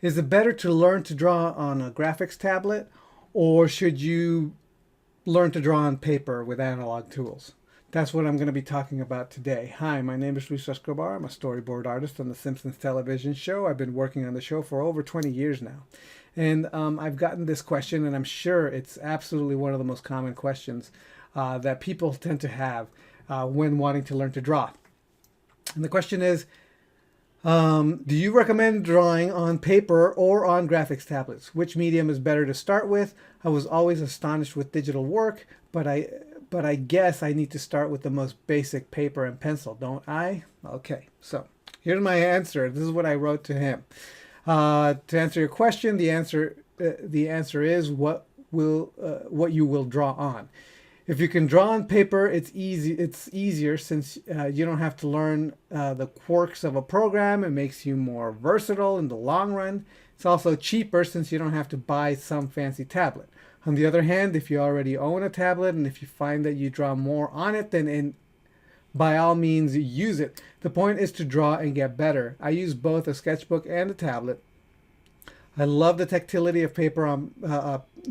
Is it better to learn to draw on a graphics tablet, or should you learn to draw on paper with analog tools? That's what I'm going to be talking about today. Hi, my name is Luis Escobar. I'm a storyboard artist on the Simpsons television show. I've been working on the show for over 20 years now. And I've gotten this question, and I'm sure it's absolutely one of the most common questions that people tend to have when wanting to learn to draw. And the question is, do you recommend drawing on paper or on graphics tablets? Which medium is better to start with? I was always astonished with digital work, but I guess I need to start with the most basic paper and pencil, don't I? Okay, so here's my answer. This is what I wrote to him. To answer your question, the answer is what you will draw on. If you can draw on paper, it's easy. It's easier since you don't have to learn the quirks of a program. It makes you more versatile in the long run. It's also cheaper since you don't have to buy some fancy tablet. On the other hand, if you already own a tablet and if you find that you draw more on it, then by all means use it. The point is to draw and get better. I use both a sketchbook and a tablet. I love the tactility of paper on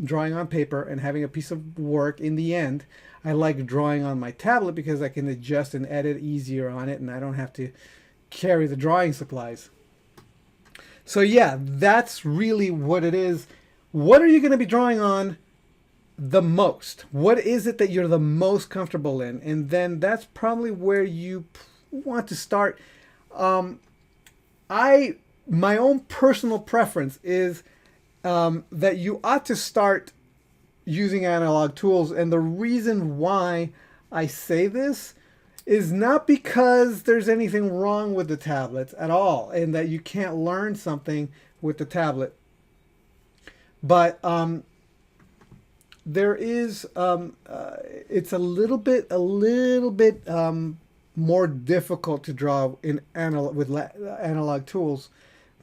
drawing on paper and having a piece of work in the end. I like drawing on my tablet because I can adjust and edit easier on it and I don't have to carry the drawing supplies. So yeah, that's really what it is. What are you going to be drawing on the most? What is it that you're the most comfortable in? And then that's probably where you want to start. My own personal preference is that you ought to start using analog tools. And the reason why I say this is not because there's anything wrong with the tablets at all and that you can't learn something with the tablet. But there is, it's a little bit more difficult to draw in analog tools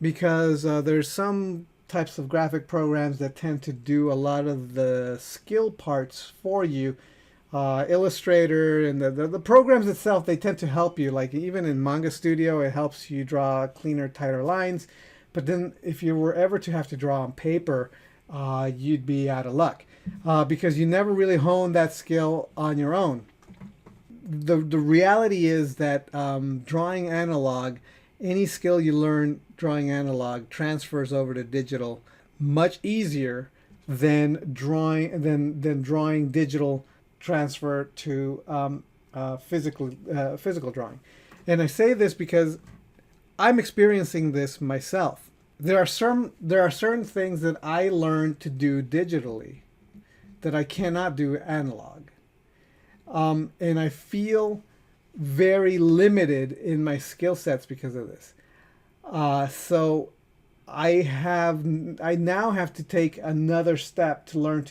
because there's some types of graphic programs that tend to do a lot of the skill parts for you. Illustrator and the programs itself, they tend to help you. Like even in Manga Studio, it helps you draw cleaner, tighter lines. But then if you were ever to have to draw on paper, you'd be out of luck because you never really hone that skill on your own. The reality is that drawing analog, any skill you learn drawing analog transfers over to digital much easier than drawing digital transfer to physical drawing. And I say this because I'm experiencing this myself. There are certain things that I learned to do digitally that I cannot do analog. And I feel very limited in my skill sets because of this. So I now have to take another step to learn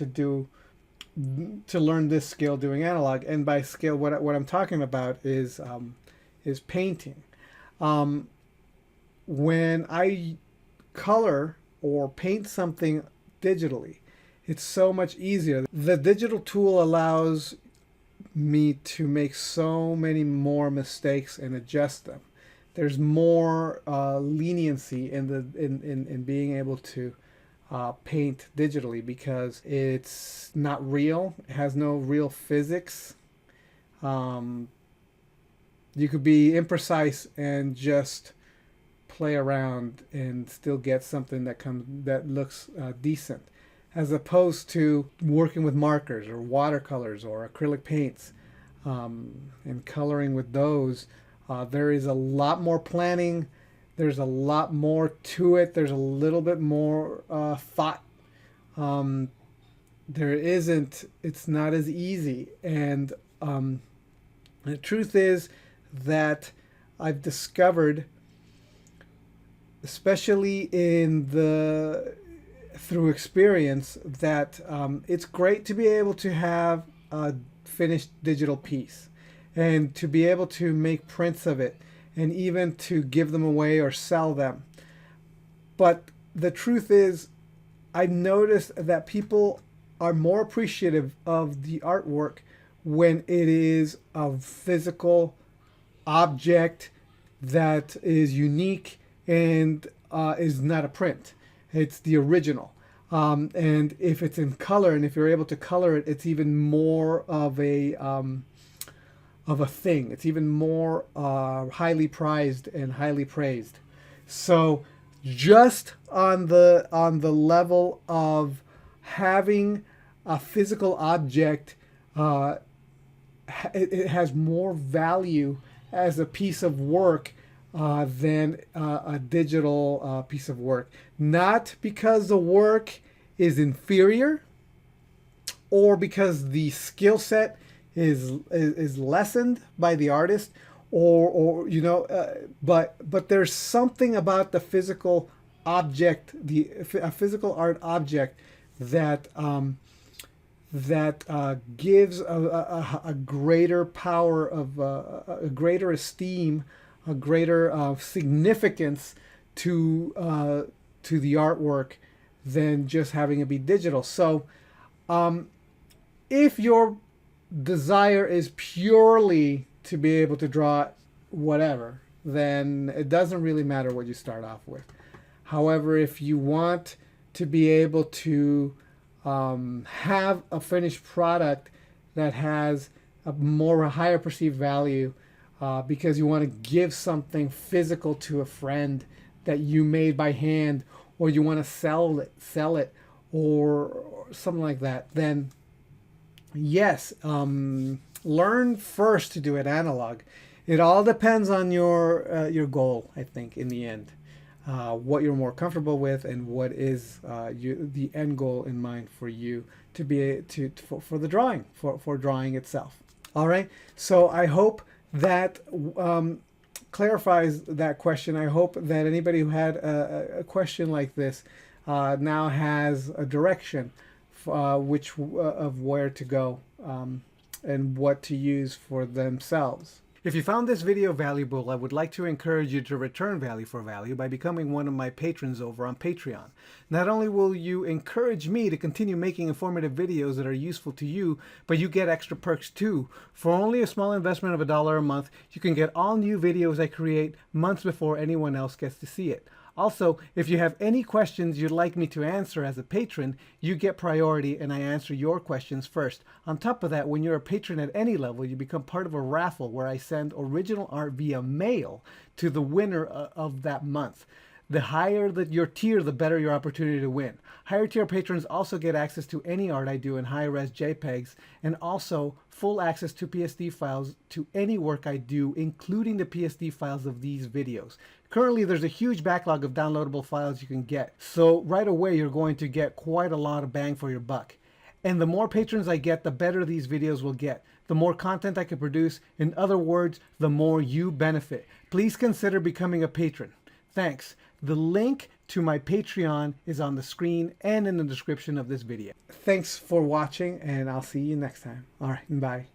this skill doing analog. And by skill, what I'm talking about is painting. When I color or paint something digitally, it's so much easier. The digital tool allows me to make so many more mistakes and adjust them. There's more leniency in being able to paint digitally because it's not real. It has no real physics. You could be imprecise and just play around and still get something that looks decent, as opposed to working with markers or watercolors or acrylic paints and coloring with those. There is a lot more planning. There's a lot more to it. There's a little bit more thought. It's not as easy. And the truth is that I've discovered, especially through experience, that it's great to be able to have a finished digital piece and to be able to make prints of it and even to give them away or sell them. But the truth is, I've noticed that people are more appreciative of the artwork when it is a physical object that is unique and is not a print. It's the original. And if it's in color, and if you're able to color it, it's even more of a thing. It's even more highly prized and highly praised. So just on the level of having a physical object, it has more value as a piece of work than a digital piece of work. Not because the work is inferior or because the skill set is lessened by the artist, or you know, but there's something about the physical object, a physical art object that gives a greater power of a greater esteem, a greater significance to the artwork than just having it be digital. So if your desire is purely to be able to draw whatever, then it doesn't really matter what you start off with. However, if you want to be able to have a finished product that has a higher perceived value, because you want to give something physical to a friend that you made by hand, or you want to sell it, or something like that, then yes, learn first to do it analog. It all depends on your goal, I think, in the end. What you're more comfortable with, and what is the end goal in mind for you to be for the drawing, for drawing itself. All right. So I hope that clarifies that question. I hope that anybody who had a question like this now has a direction of where to go and what to use for themselves. If you found this video valuable, I would like to encourage you to return value for value by becoming one of my patrons over on Patreon. Not only will you encourage me to continue making informative videos that are useful to you, but you get extra perks too. For only a small investment of $1 a month, you can get all new videos I create months before anyone else gets to see it. Also, if you have any questions you'd like me to answer as a patron, you get priority and I answer your questions first. On top of that, when you're a patron at any level, you become part of a raffle where I send original art via mail to the winner of that month. The higher your tier, the better your opportunity to win. Higher tier patrons also get access to any art I do in high-res JPEGs, and also full access to PSD files to any work I do, including the PSD files of these videos. Currently, there's a huge backlog of downloadable files you can get, so right away you're going to get quite a lot of bang for your buck. And the more patrons I get, the better these videos will get. The more content I can produce. In other words, the more you benefit. Please consider becoming a patron. Thanks. The link to my Patreon is on the screen and in the description of this video. Thanks for watching, and I'll see you next time. All right, bye.